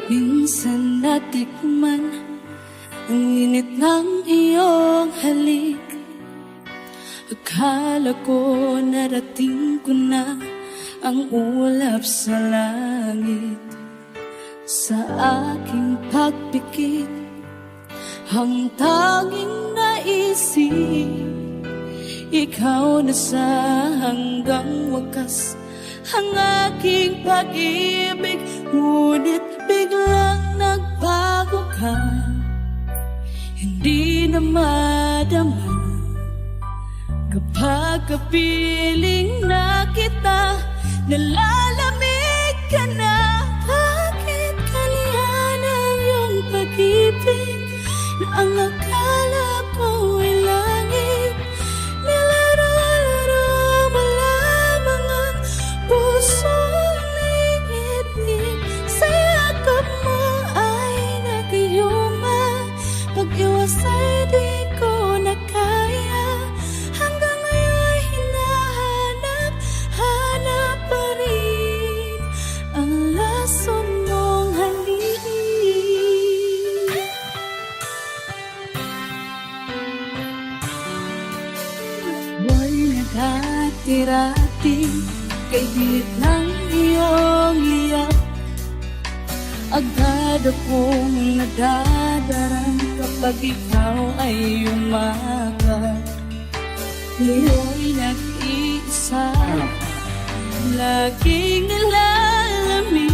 Minsan natikman ang init ng iyong halik. Akala ko narating ko na ang ulap sa langit. Sa aking pagpikit, ang tanging naisip, ikaw na sa hanggang wakas ang aking pag-ibig. Ngunit biglang nagbago ka, hindi na madama kapag kapiling na kita. Nalalamig ka na. Bakit kaliyan ang iyong pag-ibig na ang akala ko ay langit? Nilaro-laro mo lamang ang pusong nainip. Sa yakap mo ay nagayuma. Pag-iwas ay di ko na kaya. Hanggang ngayon hinahanap pa rin ang lason mong halik. Buhay na dati-rati kay bilit ng iyong liyap. Agad akong nadadarang kapag ikaw ay umagat. Ngayon nag-iisa, laging nalalamig,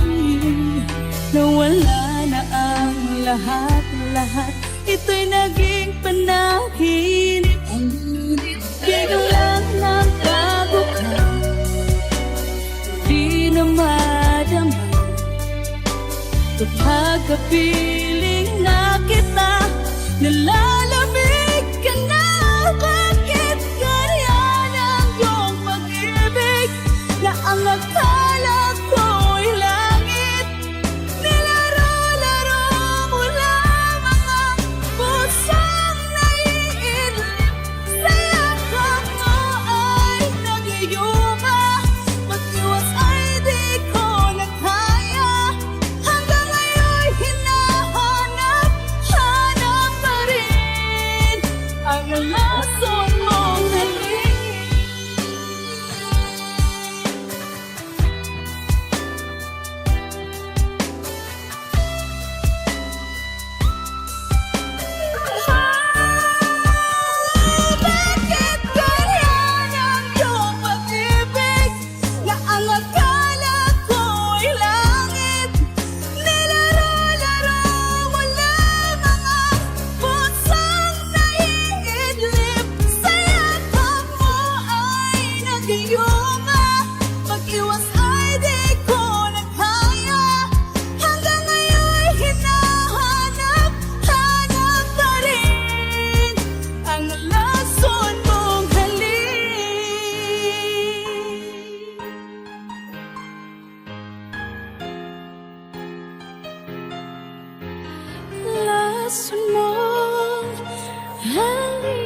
nawala na ang lahat-lahat. Ito'y naging panaginip. Biglang nagbago ka, di na madama kapag kapiling na kita. Nalalamig ka na. Bakit ganyan ang iyong pag-ibig na ang akala ko'y langit? Nilaro-laro mo lamang ang pusong naiidlip. Sa yakap mo ay nagayuma. Mag-iwas ay di ko na kaya. Hanggang ngayon hinahanap pa rin ang lason mong halik. Bakit ganyan ang iyong pag-ibig na ang akala ko'y langit? Nilaro-laro mo lamang ang pusong naiidlip. Sa yakap mo ay nagayuma. Pag-iwas ay di ko na kaya. Hanggang ngayon hinahanap pa rin ang lason mong halik. Lason mong halik.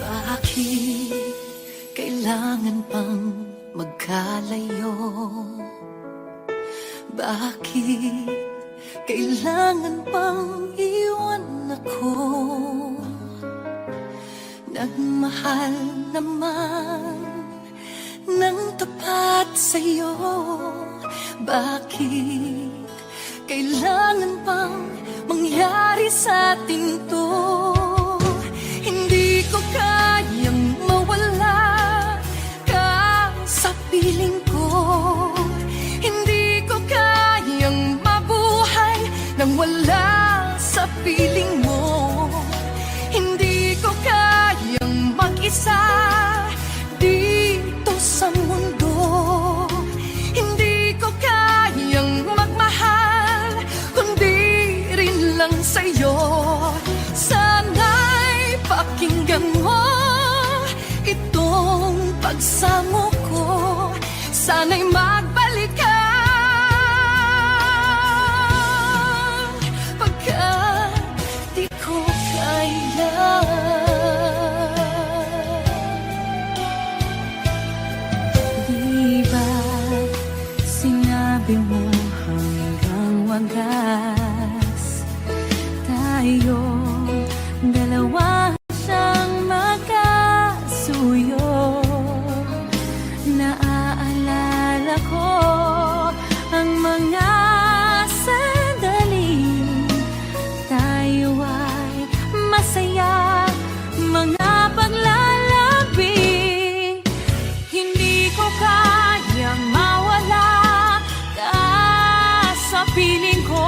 Bakit kailangan pang magkalayo? Bakit kailangan pang iwan ako? Nagmahal naman ng tapat sa'yo. Bakit kailangan pang mangyari sa atin to? Hindi ko kayang mawala ka sa piling ko. Hindi ko kayang mabuhay nang wala sa piling mo. Hindi ko sa'yo. Sana'y pakinggan mo itong pagsamo ko. Sana'y magbalik ka pagkat di ko kaya. Di ba sinabi mo hanggang wagas tayong dalawa siyang magkasuyo? Naaalala ko ang mga sandaling tayo ay masaya, mga paglalambing. Hindi ko kayang mawala ka sa piling ko.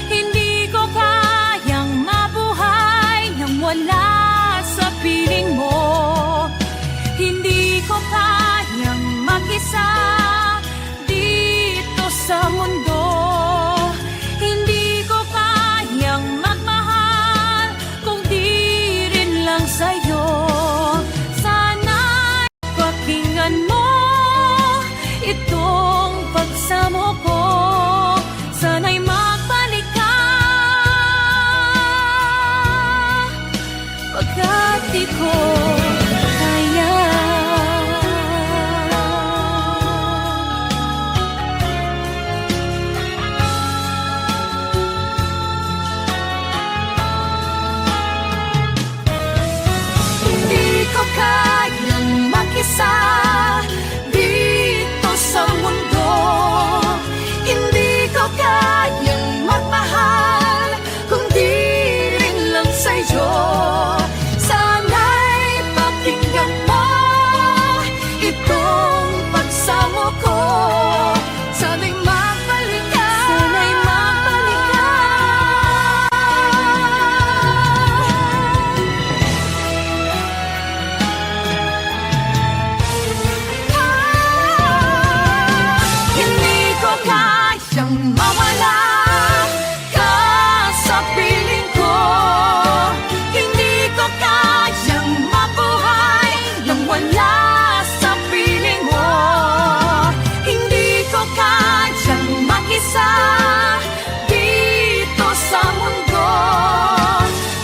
Hindi ko kayang mabuhay nang wala sa piling mo. Hindi ko kayang mag-isa dito sa mundo. Hindi ko kayang magmahal kung di rin lang sa'yo. Sana'y pakinggan mo itong pagsamo ko. Sana'y magbalik ka pagkat di ko kaya. Hindi ko kayang mag-isa dito sa mundo. Hindi ko kayang magmahal kung di rin lang sa'yo. Sana'y pakinggan mo itong pagsamo ko. Sana'y magbalik ka. Sana'y magbalik ka. Hindi ko kayang mawala ka sa piling ko. Hindi ko kayang mabuhay nang wala sa piling mo. Hindi ko kayang mag-isa dito sa mundo.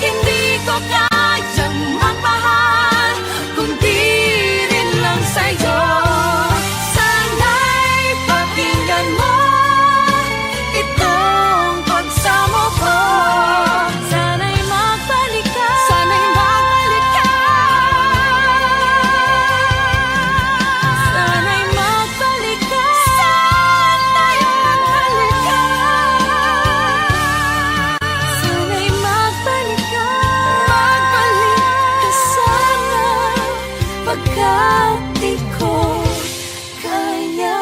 Hindi ko kayang magmahal kung di rin lang sa'yo. Sana'y pakinggan mo itong pagsamo ko. Sana'y magbalik ka. Sana'y magbalik ka. Sana'y magbalik ka. Sana'y magbalik ka. Sana'y magbalik ka. Magbalik ka sana pagkat di ko kaya.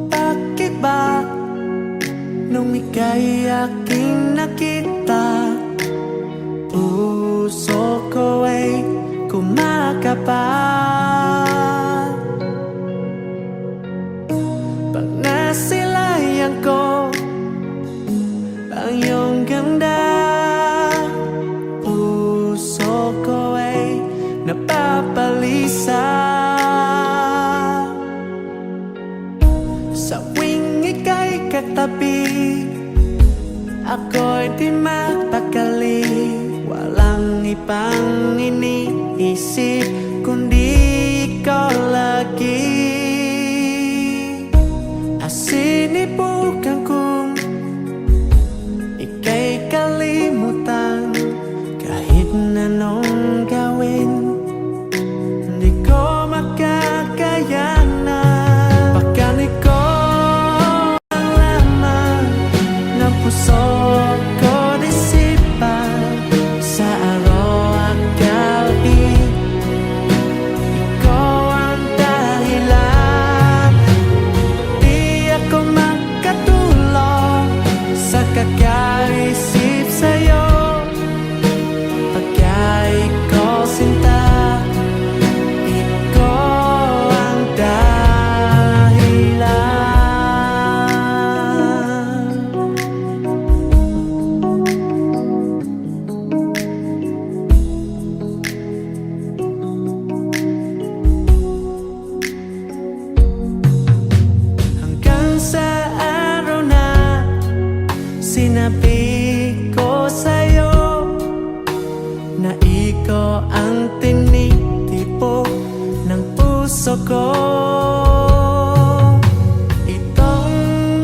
Bakit ba nung ika'y aking nakita, puso ko ay kumakapal? Pag nasilayan ko ang iyong ganda, puso ko ay napapalisa. Sa tuwing ika'y katabi, ako'y di mapakali. Walang ibang iniisip kundi ikaw lagi. Asinibukan kong na nung gawin, hindi ko makakayanan. Pagkanig ko ang laman ng puso ko, disipan sa araw at gabi. Ikaw ang dahilan, di ako makatulog sa kakaisip sa'yo. Pagka ikaw sinta, ikaw ang dahilan. Hanggang sa araw na sinabi ko sa'yo na ikaw ang tinitipo ng puso ko. Itong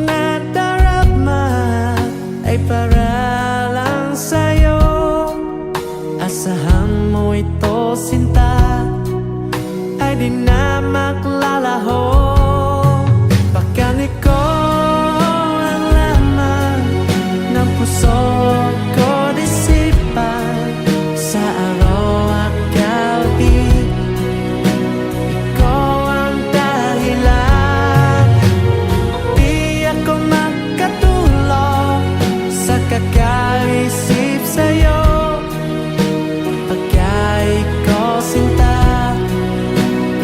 nadarama ay para lang sa'yo. Asahan mo ito, sinta, ay di na maglalaho. Pagkanig ko ang laman ng puso ko, disipan sa araw at gabi. Ikaw ang dahilan, di ako makatulog sa kakaisip sa'yo. Pagka ikaw sinta,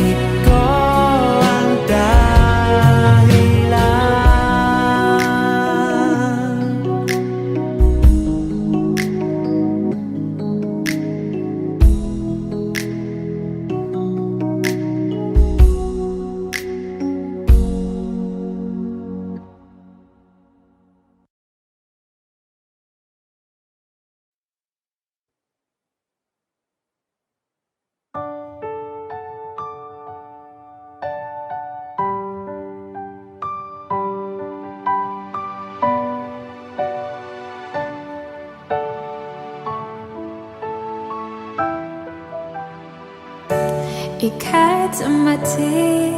ikaw ang dahilan. Ika'y tumati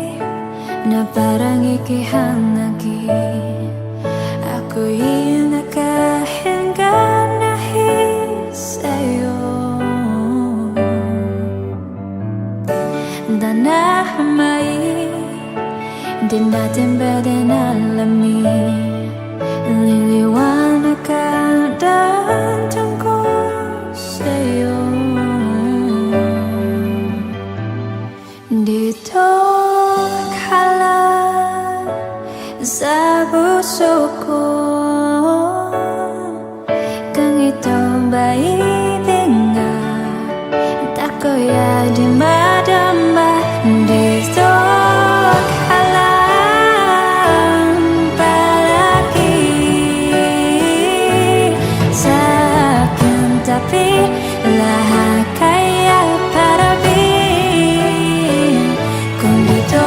na parang ikihangagi. Ako'y nakahinga dahil sa'yo. Danahimay, di natin pwede nalamin. Liliwanag ka dahil tungkol sa'yo. Dito ka lang sa puso ko, kung ito ba ibig nga, ako'y di madama. Dito ka lang palagi sa aking tabi, lahat kaya para kung dito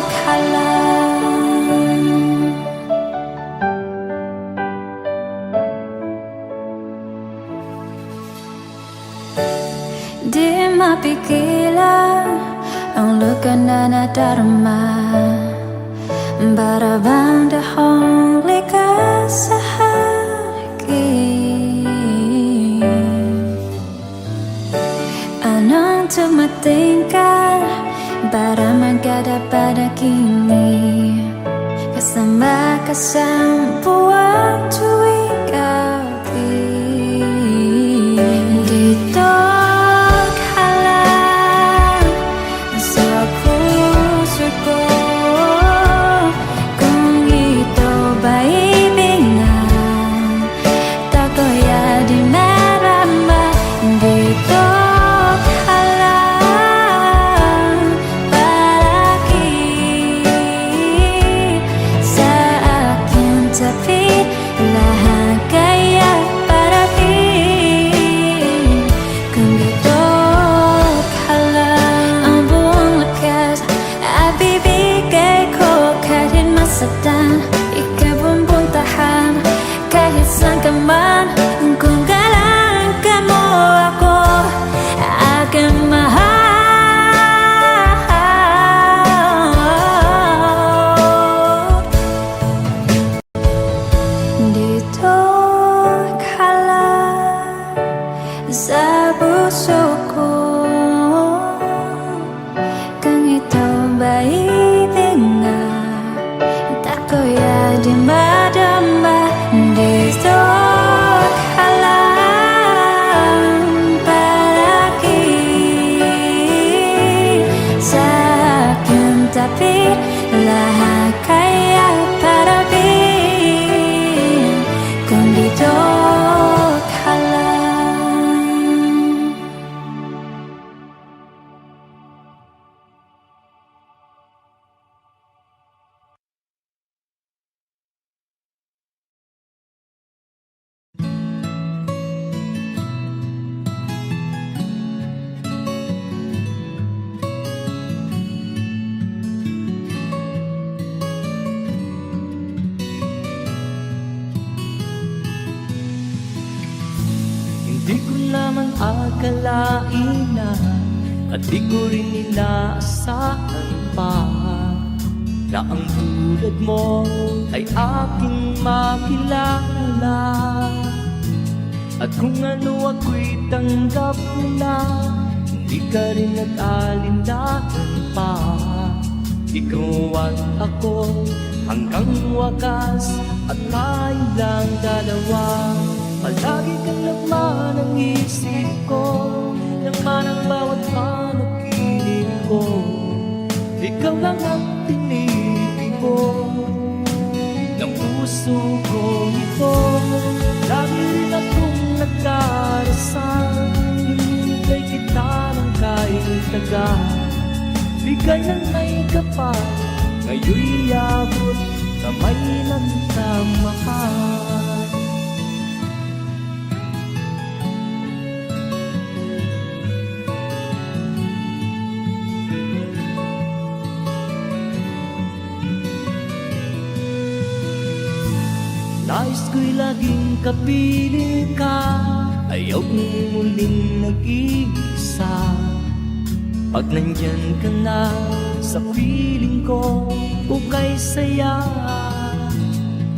ka lang. Di mapigilan ang luka na nadarama, para bang dahong likas sa akin. Anong tumating ka para magkadapada kini, kasama ka sa buwan tuwing gabi. Dito ka lang sa puso ko, kung ito ba ibig nga, ako'y di marama. Dito ka lang palagi sa aking tabi, lahat sa puso ko. Kung ito ba ibig nga, tako'y di madama dito ka lang palagi sa aking tabi. Lahat kaya parabin kung dito ka lang. Hindi ko naman akalain na, at di ko rin inaasahan pa, na ang tulad mo ay aking makilala. At kung ano ako'y tanggap mo na, hindi ka rin nag-alinlangan pa. Ikaw at ako hanggang wakas, at tayo lang dalawa. Palagi kang laman ng isip ko, laman ang bawat panaginip ko. Ikaw lang ang pinipig ko ng puso ko ito. Lagi rin akong nagdarasal, hinihintay kita ng kahit tagal. Bigay ng may kapal, ngayon'y abot, kamay na kita mahal. Nais ko'y laging kapiling ka, ayaw kong muling nag-iisa. Pag nandyan ka na sa piling ko, ukay saya.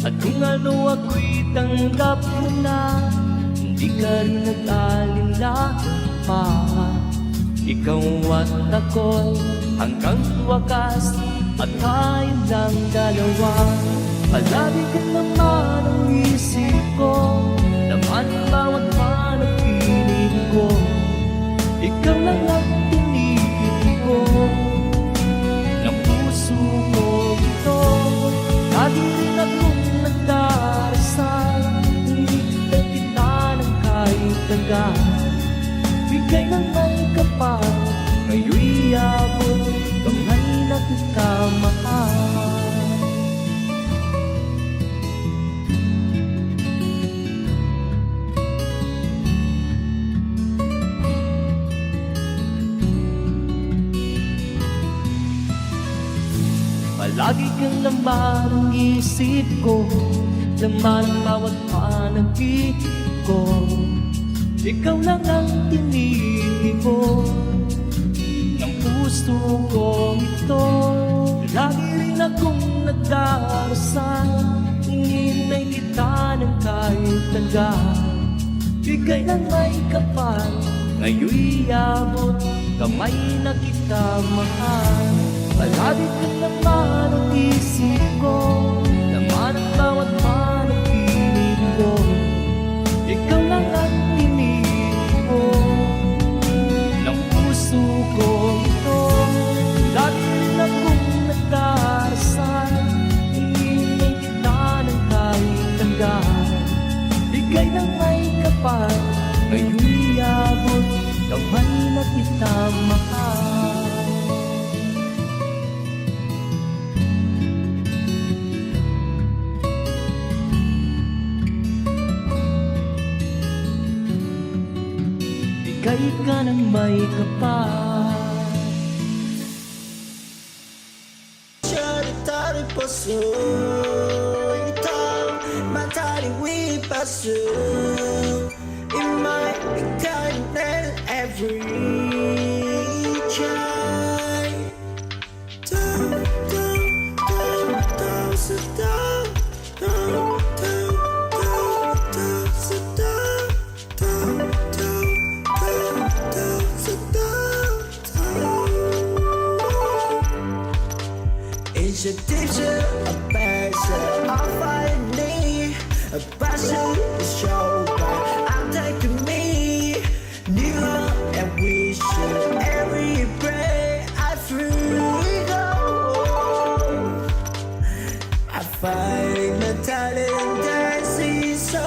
At kung ano ako'y tanggap mo na, hindi ka rin nag-alinlangan pa. Ikaw at ako hanggang wakas, at tayo lang dalawa. Palagi ka naman ang isip ko, laman ang bawat panaginip ko. Ikaw lang ang pinipili ko ng puso ko ito. Lagi rin akong nagdarasal, hinihintay kita ng kahit tagal. Bigay ng may kapal, ngayon'y abot, kamay na kita mahal. Palagi kang laman ng isip ko, laman ang bawat panaginip ko. Ikaw lang ang pinili ko ng puso ko ito. Lagi rin akong nagdarasal, hinihintay kita ng kahit tagal. Bigay ng may kapal, ngayon'y abot, kamay na kita mahal. Palagi ka naman ang isip ko, laman ang bawat panaginip ko. Ikaw lang ang pinili ko ng puso ko ito. Lagi rin akong nagdarasal, hinihintay kita ng kahit tagal. Bigay ng may kapal, ngayon'y abot, kamay na kita mahal. Bigay ka ng may kapal. 这里到底不是一套，马塔里为巴士。In my kind and every child. Down, down, down, down, sit down, down, down, down, down, sit down, down, down. Is a teacher, a passion, a finding, a passion is show by I'm taking me nearer and wishing every breath I free go. I find the talent that sees so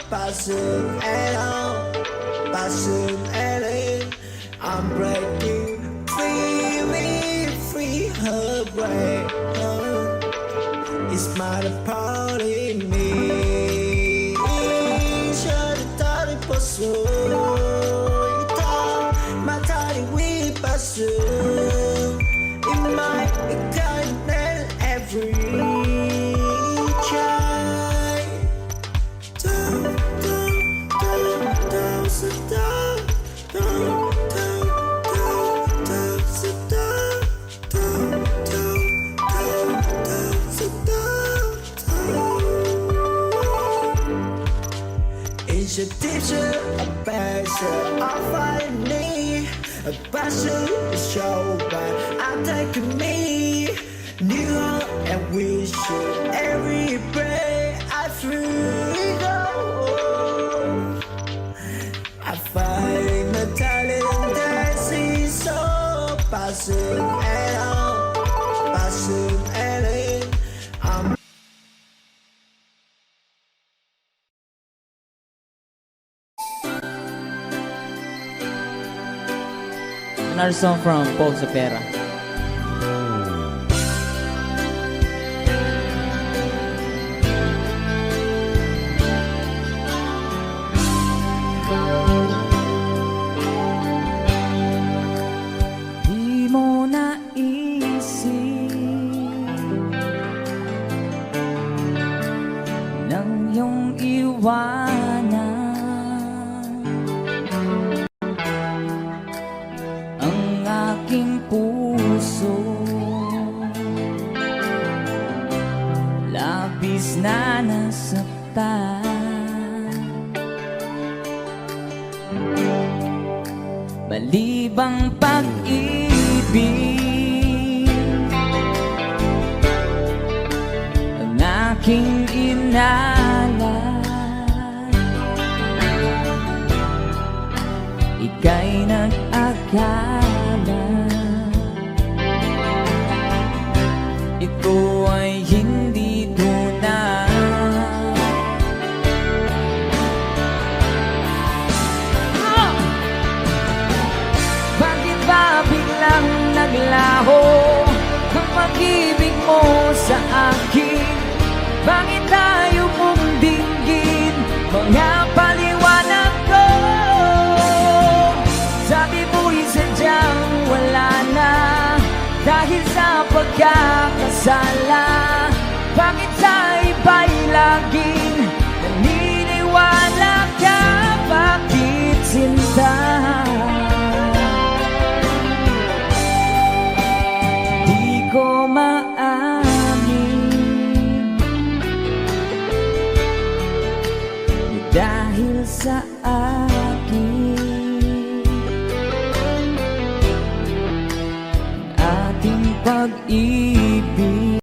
passion and all, passion and it. I'm breaking free her break. It's my part in me. Cerita posso ita matari we pasu in my kind every child. Is a teacher, a passion, a finding, a passion is show by I'm taking me nearer and wishing every breath I free go. I find the talent that sees so passion and all, passion and it. I'm Another song from Paul Sapera. Di mo naisip nang iyong iwanan ang aking puso, labis na nasaktan. Balibang pag-ibig ang aking inalay, ika'y nag-akala ito ay hindi tunay. Bakit ba biglang naglaho ang pag-ibig mo sa akin? Bakit tayo mong dinggin mga paliwanag ko? Sabi mo'y sadyang wala na dahil sa pagkakasala. Bakit sa iba'y laging naniniwala ka? Bakit sinta? Di ko maamin dahil sa akin ating pag-ibig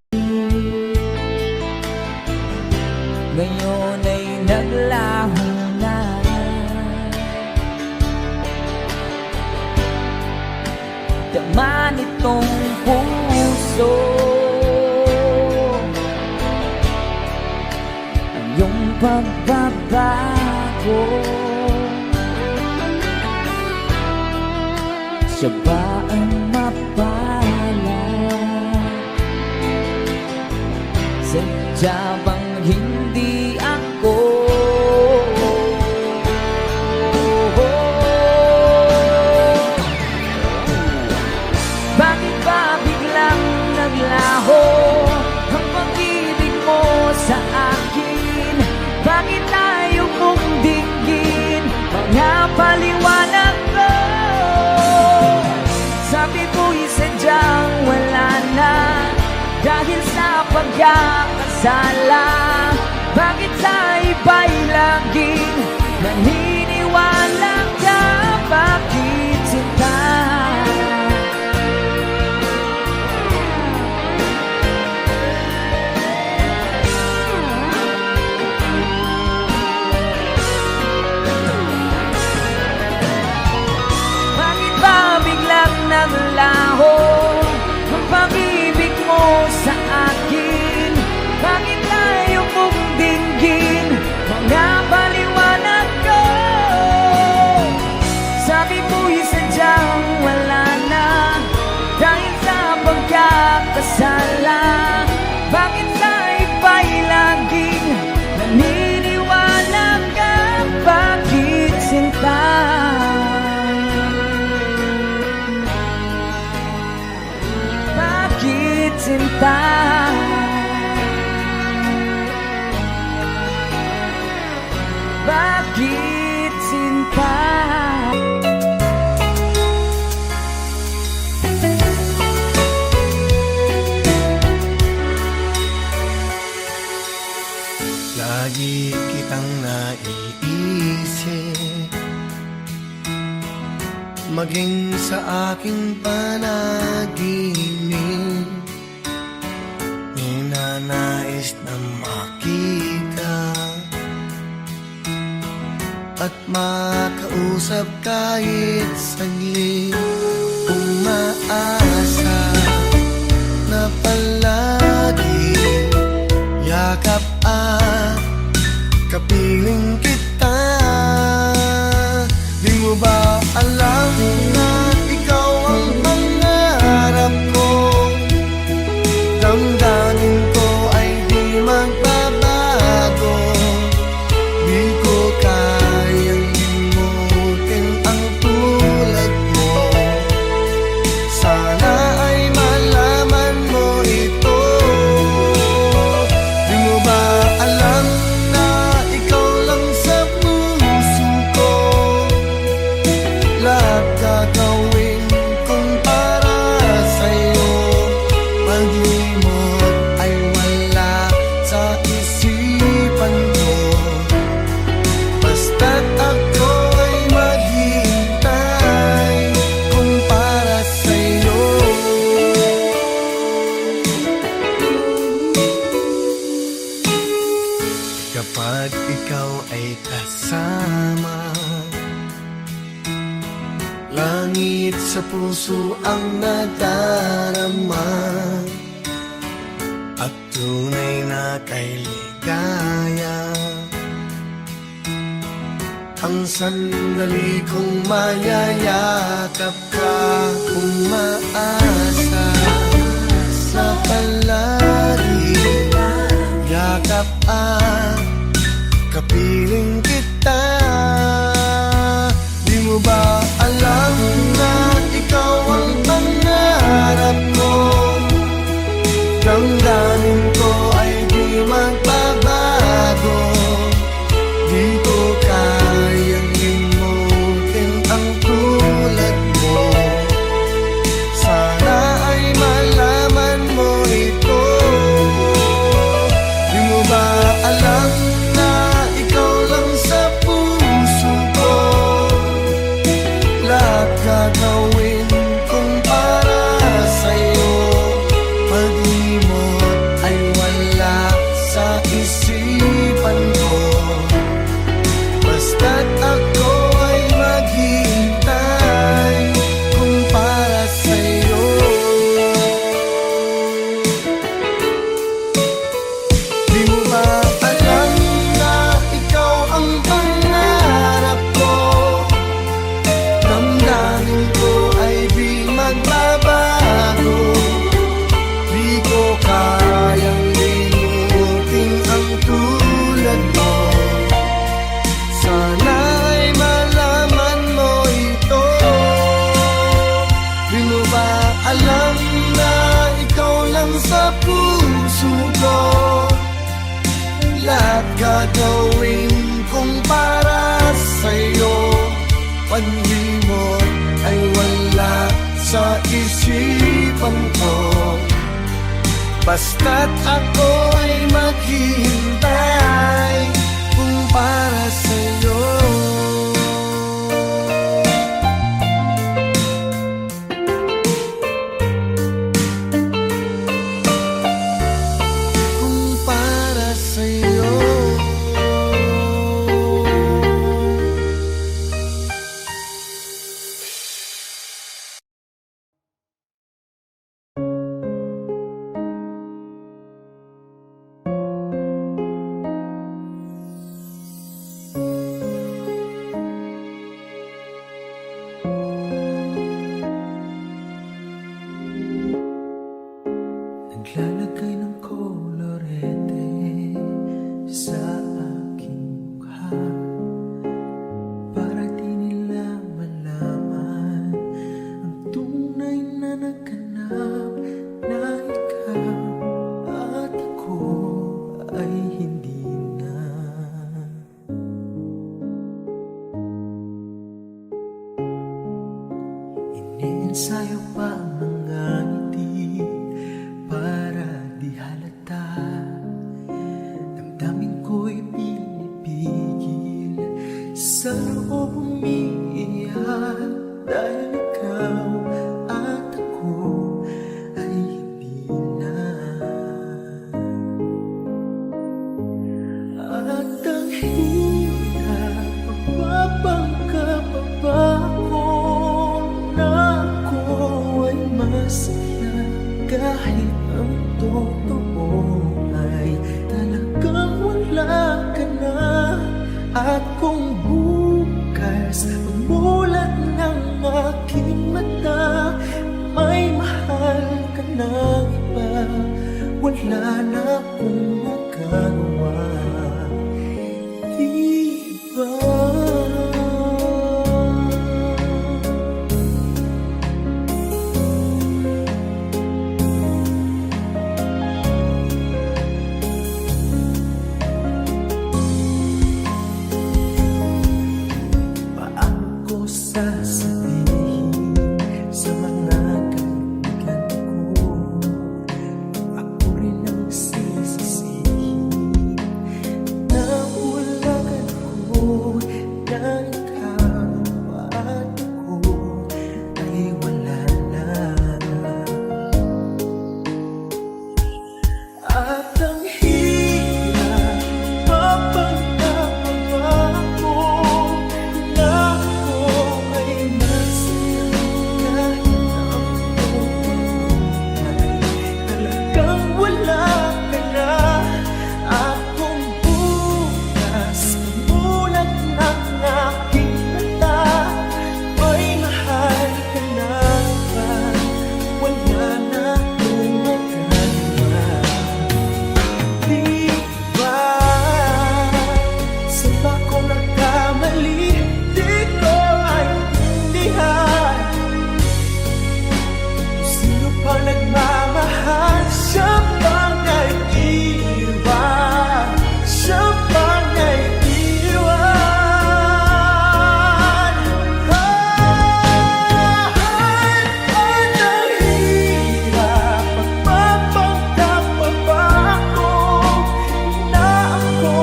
ngayon ay naglaho na. Dama nitong puso ang iyong pagbabago. Siya ba ang mapala? Sadya bang hindi ako? Bakit ba biglang naglaho ang pag-ibig mo sa akin? Bakit tayo mong dinggin mga paliwanag ko? Sabi mo'y sadyang wala na dahil sa pagkakasala. Bakit sa iba'y laging naniniwala ka? Bakit sinta? maging sa aking panaginip. Ninanais na makita at makausap kahit saglit. Umaasa na palagi yakap at kapiling kita. Di mo ba alam na ikaw ang pangarap ko? Damdamin ko ay di magbabago. Di ko kayang limutin ang tulad mo. Sana ay malaman mo ito. Di mo ba alam na ikaw lang sa puso ko? Lahat gagawin kong para sa'yo. Pag-limot ay wala sa isipan ko. Basta't ako ay maghihintay kung para sa'yo. Kapag ikaw ay kasama, langit sa puso ang nadarama at tunay na kay ligaya. Ang sandali kong mayayakap ka, umaasa sa palagi yakap at kapiling kita. Di mo ba alam na ikaw ang pangarap ko? Damdamin ko ay di magbabago. Di ko kayang limutin ang tulad mo. Sana ay malaman mo ito. Di mo ba alam na ikaw lang sa puso ko? Lahat gagawin kong para sa'yo. Pag-limot ay wala sa isipan ko. Basta't ako ay maghihintay kung para sa'yo. Di mo ba alam na ikaw ang pangarap ko? Damdamin ko ay di magbabago. Di ko kayang limutin ang tulad mo. Sana ay malaman mo ito. Di mo ba alam na ikaw lang sa puso ko? Lahat gagawin kong para sa'yo. Pag-limot ay wala sa isipan ko. Basta't ako ay maghihintay kung para sa'yo. Kung para sa'yo. Naglalagay ng kolorete sa aking mukha para di nila malaman ang tunay na naganap na ikaw at ako ay hindi na. Iniensayo pa ang mga ngiti para di halata. Damdamin ko'y pinipigil sa loob umiiyak dahil kung bukas umulat ng aking mata, may mahal ka ng iba, wala na akong magagawa. Diba? Paano ko sasabihin sa mga kaibigan ko, ako rin ang sisisihin na ulagan ko na ikaw at ako ay wala na. At ang hirap mapagkakapako na ako ay masaya kahit ang buhay talagang wala ka na. At kung bukas umulat ng aking mata, may mahal ka na ba, wala na akong magagawa. Diba? Sa ba ko nagkamali? Di ko maintindihan kung sino pa nagmamahal. Siya bang naiiwan? Siya bang naiiwan? Ang hirap magpapanggap pa ba ako na ako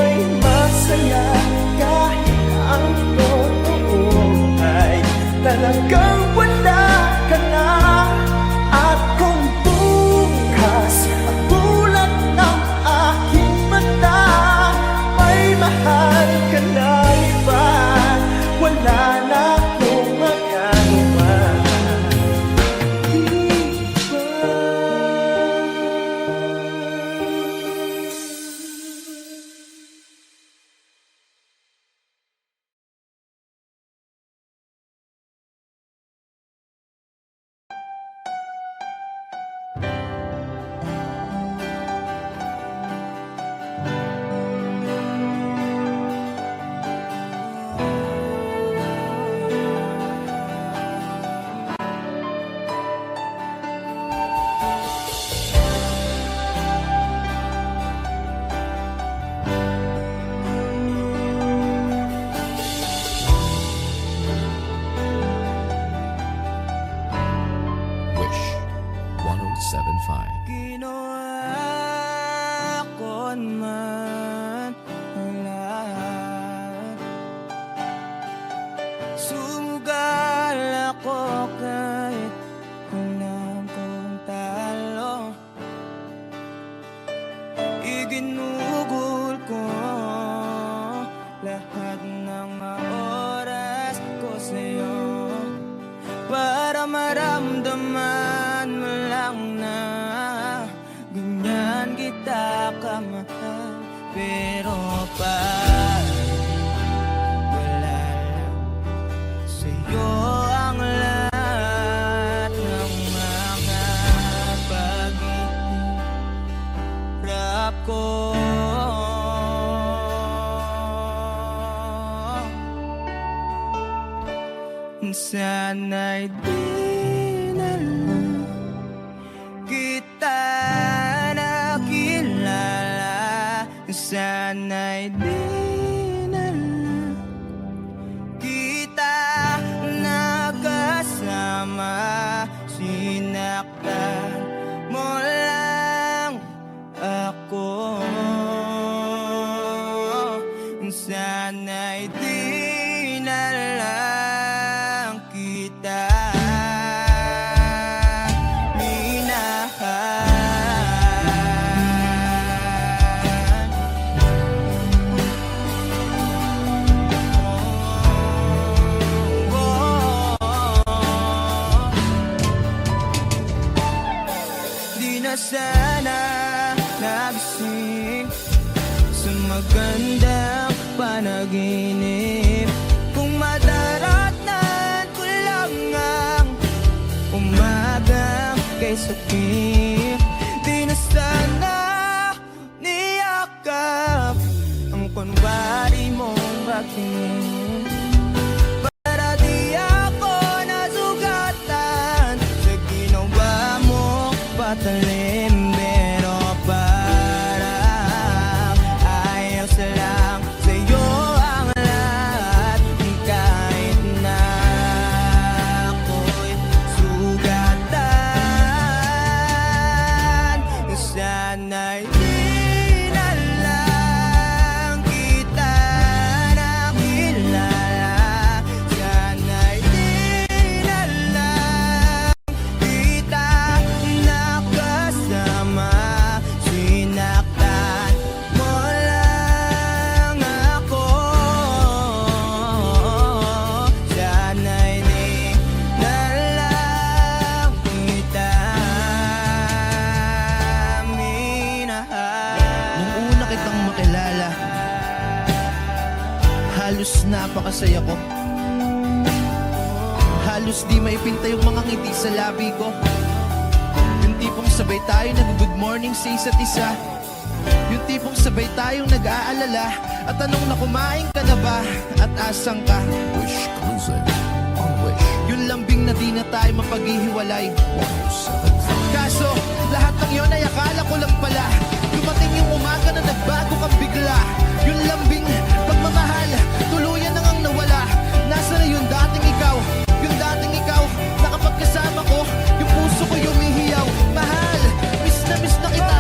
ay masaya kahit ang totoo ay talagang wala ka na. At kung bukas ang bulat ng aking mata, may mahal ka na iba, wala na akong magagawa. Wish 1075. Ginawa ko man ang lahat, sumugal ako kahit alam kong talo, iginugol ko lahat ng mga oras ko sa'yo para maramdaman mo lang na ganyan kita kamahal. Pero wala lang sa'yo ang lahat ng mga pag-ihirap ko. Sana'y di na lang kita nakilala, sana'y di na lang kita nakasama, sinaktan mo lang ako. Sana'y di na lang kita sana nagising sa magandang panaginip. Kung madaratnan ko lang ang umagang kay sakit, di na sana niyakap ang kunwari mong bakit. Para di ako nasugatan sa ginawa mo patalim, pero parang ayos lang sa'yo ang lahat. Kahit na ako'y sugatan, sana'y di na lang kita nakilala. Sana'y di na lang kita nakasama. Sinaktan mo lang ako. Sana'y di na lang kita minahal. Nung una kitang makilala, halos napakasaya ko. Halos di maipinta yung mga ngiti sa labi ko. Yung tipong sabay tayo nag-good morning sa isa't isa. Yung tipong sabay tayong nag-aalala at tanong na kumain ka na ba at asang ka. Wish Cruising on Wish Yung lambing na di na tayo mapaghihiwalay. 1075. Kaso, lahat ng yon ay akala ko lang pala. Dumating yung umaga na nagbago kang bigla. Yung lambing, pagmamahal, tuluyan na ngang nawala. Nasa na yung dating ikaw? Yung dating ikaw, na kapag kasama ko, yung puso ko yumihiyaw. Mahal, miss na kita.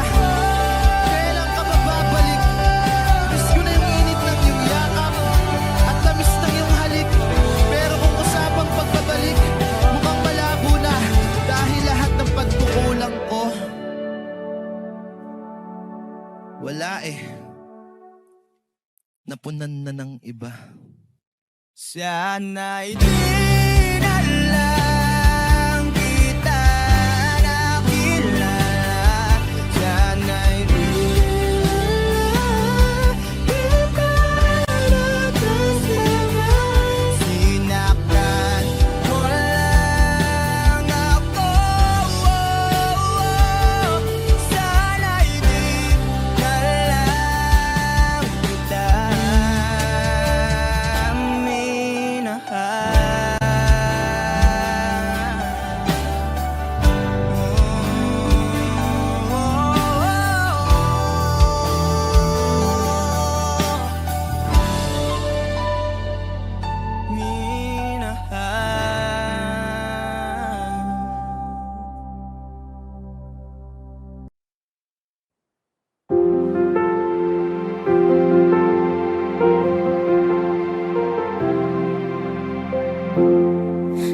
Kailan ka mababalik? Miss ko na yung init ng iyong yakap at na-miss ng iyong halik. Pero kung usapang pagbabalik, mukhang malabo na dahil lahat ng pagkukulang ko wala napunan na ng iba. Sana'y di na lang kita nakilala. Sana'y di kita nakasama. Sinaktan mo lang ako. Sana'y di na lang kita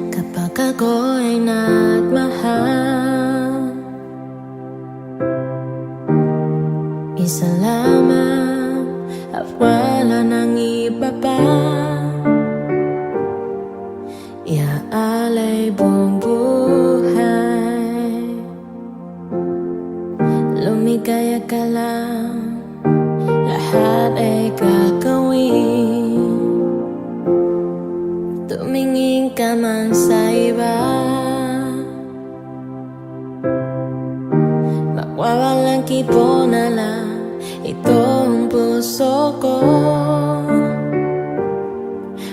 Kapag ako'y nagmahal, isa lamang at wala nang iba pa. Iaalay buong buhay, lumigaya ka lang, lahat ay gagawin. Tumingin ka man sa iba, mawawalang kipo na lang itong puso ko.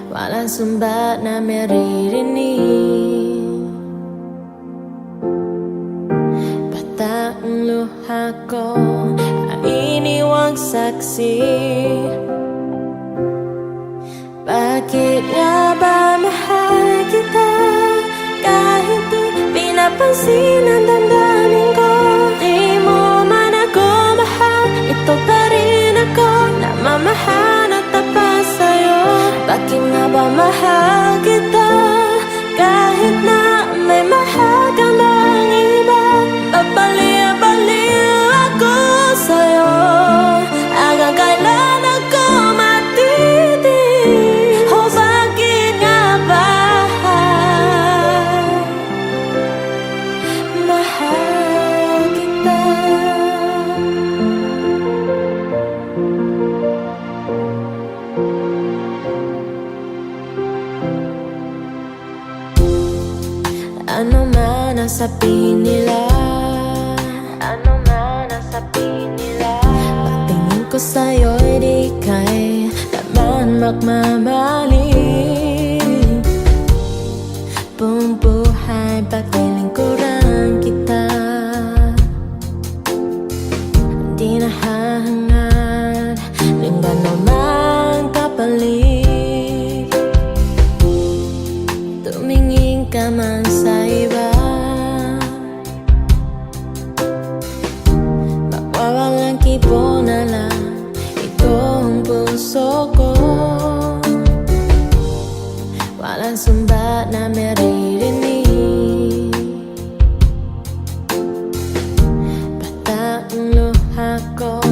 Walang sumbat na maririnig, bata ang luha ko ay iniwang saksi. Bakit nga ba mahal kita kahit di pinapansin ang damdamin ko? Di mo man ako mahal, ito pa rin ako na mamahal at tapat sa'yo. Bakit nga ba mahal kita kahit na may mahal ka bang iba? Babaliw ako sa'yo hanggang kailan ako matitig. Oh, bakit nga ba mahal kita? Ano man ang sabihin nila, ano man ang sabihin nila, pagtingin ko sa'yo'y di kay naman magmamali. Buong buhay paglilingkuran kita, di na hahangad ng ganumang kapalit. Tumingin ka man sa iba, mawawalang kibo na lang itong puso ko. Walang sumbat na maririnig, basta ang luha ko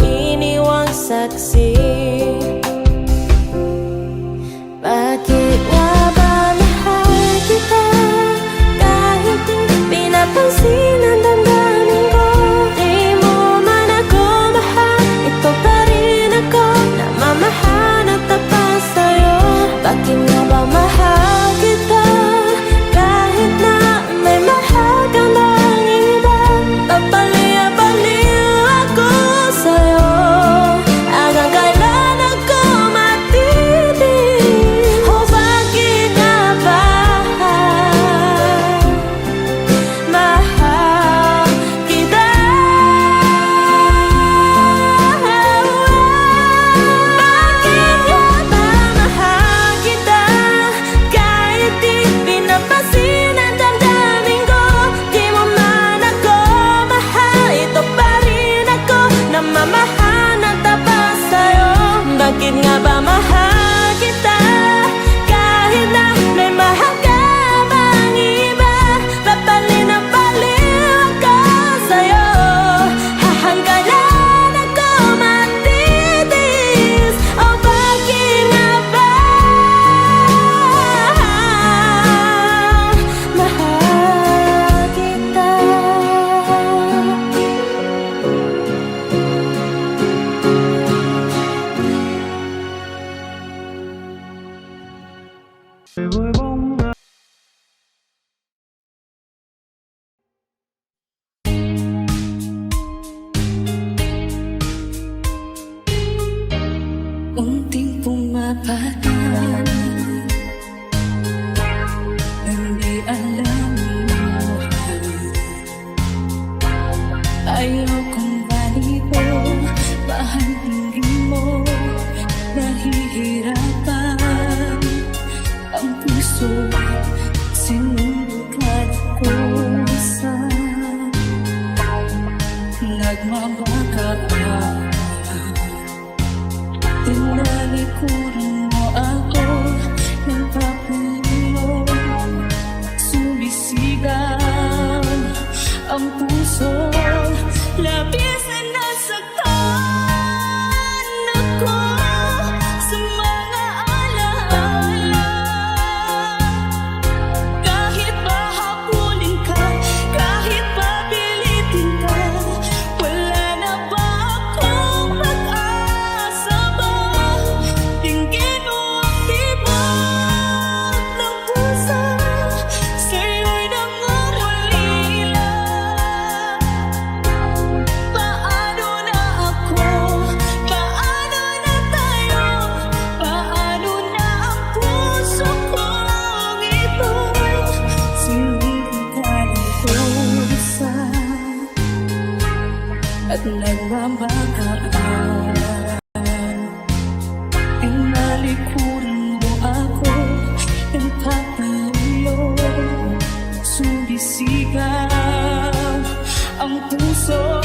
ay iniwang saksi. Bakit nga ba mahal kita kahit di pinapansin ang damdamin ko? Di mo man ako mahal, ito pa rin ako, namamahal at tapat sa'yo. Bakit nga ba mahal kita kahit na may mahal ka bang iba? Papaliw-paliw ako sa'yo, hanggang kailan ako matitig? O bakit nga ba mahal kita? Bakit nga ba mahal kita kahit di pinapansin ang damdamin ko? Di mo man ako mahal, ito pa rin ako, namamahal at tapat sa'yo. Bakit nga ba mahal kita kahit na may mahal ka bang iba? Papalinaw-paliw ako sa'yo, hahangganan ako matitis. O bakit nga ba mahal kita? Unting pumapatan, hindi alam mo. Ayokong balipo, bahagiin mo. Nahihirapan ang puso, sinubukan ko sa nagmabaka ka. Tinalikuran mo ako ng papilo, sumisigaw ang puso, labis na nasaktan ako sa mga alaala. Kahit pa habulin ka, kahit pa pilitin ka, wala na ba akong pag-asa ba? Tingin mo ang tibok ng puso, sa'yo'y nangungulila. Paano na ako? Paano na tayo? Paano na ang puso kong ito? Sinigatan ko isa at nagmamakaawa. Tinalikuran mo ako ng papalo, sumisigaw ang puso.